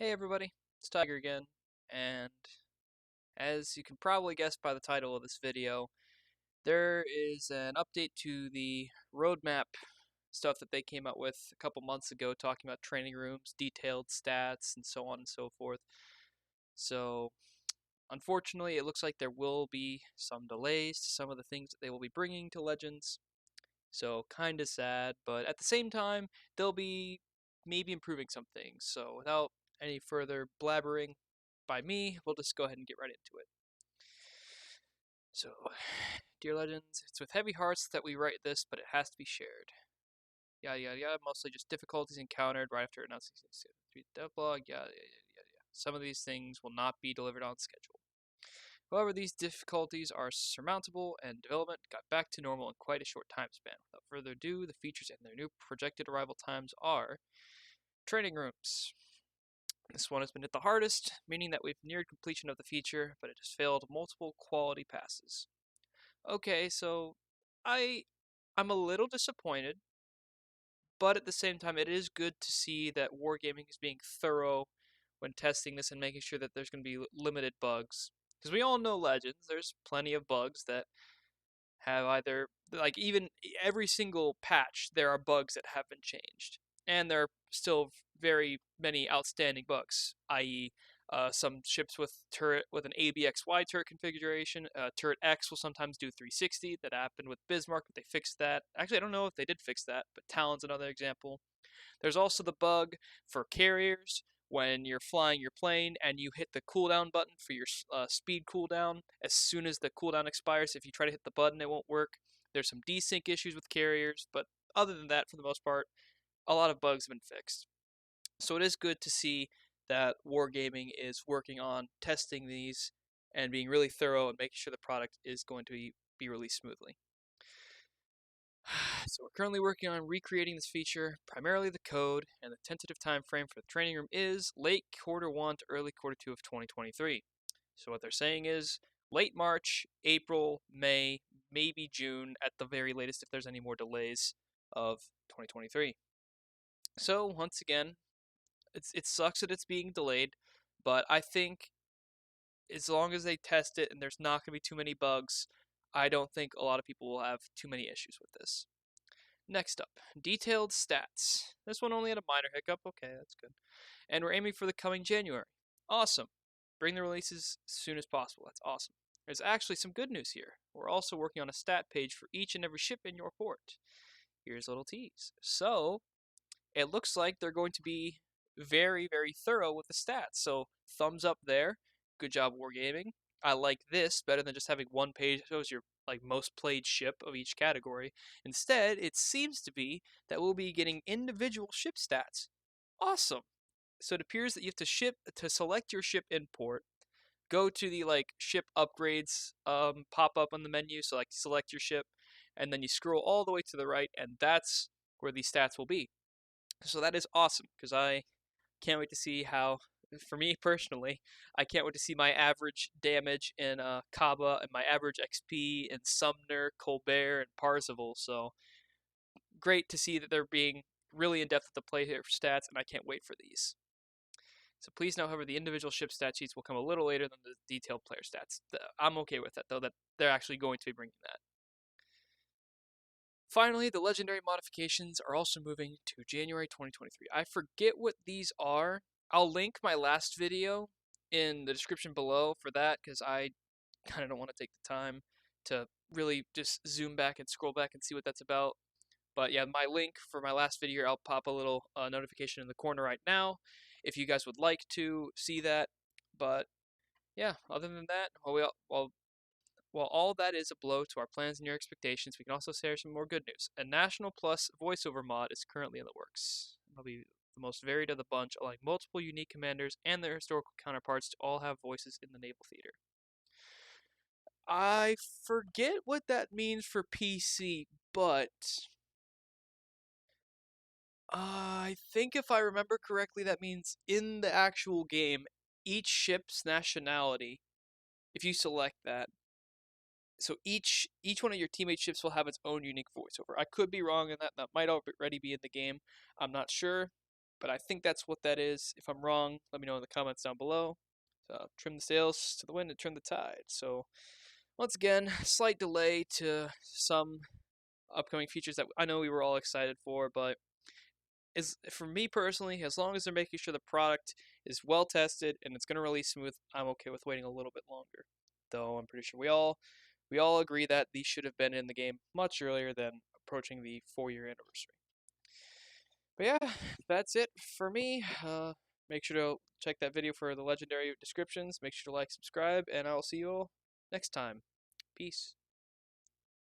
Hey everybody, it's Tiger again, and as you can probably guess by the title of this video, there is an update to the roadmap stuff that they came out with a couple months ago talking about training rooms, detailed stats, and so on and so forth. So, unfortunately, it looks like there will be some delays to some of the things that they will be bringing to Legends. So, kinda sad, but at the same time, they'll be maybe improving some things. So, without any further blabbering by me, we'll just go ahead and get right into it. So, dear Legends, it's with heavy hearts that we write this, but it has to be shared. Yada yada yada, mostly just difficulties encountered right after announcing the devlog, yada yada yada yada. Some of these things will not be delivered on schedule. However, these difficulties are surmountable, and development got back to normal in quite a short time span. Without further ado, the features and their new projected arrival times are training rooms. This one has been hit the hardest, meaning that we've neared completion of the feature, but it has failed multiple quality passes. Okay, so I I'm a little disappointed, but at the same time it is good to see that Wargaming is being thorough when testing this and making sure that there's going to be limited bugs. Because we all know Legends, there's plenty of bugs that have either like even every single patch there are bugs that have been changed, and there are still very many outstanding bugs, i.e. Some ships with turret with an ABXY turret configuration, turret X will sometimes do 360. That happened with Bismarck, but they fixed that. Actually, I don't know if they did fix that, but Talon's another example. There's also the bug for carriers when you're flying your plane and you hit the cooldown button for your speed cooldown. As soon as the cooldown expires, if you try to hit the button, it won't work. There's some desync issues with carriers, but other than that, for the most part, a lot of bugs have been fixed. So it is good to see that Wargaming is working on testing these and being really thorough and making sure the product is going to be released smoothly. So we're currently working on recreating this feature, primarily the code, and the tentative time frame for the training room is late Q1 to early Q2 of 2023. So what they're saying is late March, April, May, maybe June at the very latest if there's any more delays of 2023. So once again, it sucks that it's being delayed, but I think as long as they test it and there's not going to be too many bugs, I don't think a lot of people will have too many issues with this. Next up, detailed stats. This one only had a minor hiccup. Okay, that's good. And we're aiming for the coming January. Awesome. Bring the releases as soon as possible. That's awesome. There's actually some good news here. We're also working on a stat page for each and every ship in your port. Here's a little tease. So, it looks like they're going to be very, very thorough with the stats. So, thumbs up there. Good job, Wargaming. I like this better than just having one page that shows your like most played ship of each category. Instead, it seems to be that we'll be getting individual ship stats. Awesome. So it appears that you have to select your ship import, go to the like ship upgrades pop up on the menu, so like select your ship, and then you scroll all the way to the right, and that's where these stats will be. So that is awesome because I can't wait to see how, for me personally, I can't wait to see my average damage in Kaba and my average XP in Sumner, Colbert, and Parzival. So great to see that they're being really in depth with the play here for stats, and I can't wait for these. So please note, however, the individual ship stat sheets will come a little later than the detailed player stats. I'm okay with that, though, that they're actually going to be bringing that. Finally, the legendary modifications are also moving to January 2023. I forget what these are. I'll link my last video in the description below for that because I kind of don't want to take the time to really just zoom back and scroll back and see what that's about. But yeah, my link for my last video, I'll pop a little notification in the corner right now if you guys would like to see that. But yeah, other than that, while all that is a blow to our plans and your expectations, we can also share some more good news. A National Plus voiceover mod is currently in the works. It'll be the most varied of the bunch, allowing multiple unique commanders and their historical counterparts to all have voices in the Naval Theater. I forget what that means for PC, but I think if I remember correctly, that means in the actual game, each ship's nationality, if you select that, so each one of your teammate ships will have its own unique voiceover. I could be wrong in that. That might already be in the game. I'm not sure. but I think that's what that is. If I'm wrong, let me know in the comments down below. So, trim the sails to the wind and turn the tide. So, once again, slight delay to some upcoming features that I know we were all excited for, but for me personally, as long as they're making sure the product is well tested and it's going to release smooth, I'm okay with waiting a little bit longer. Though I'm pretty sure we all agree that these should have been in the game much earlier than approaching the 4-year anniversary. But yeah, that's it for me. Make sure to check that video for the legendary descriptions. Make sure to like, subscribe, and I'll see you all next time. Peace.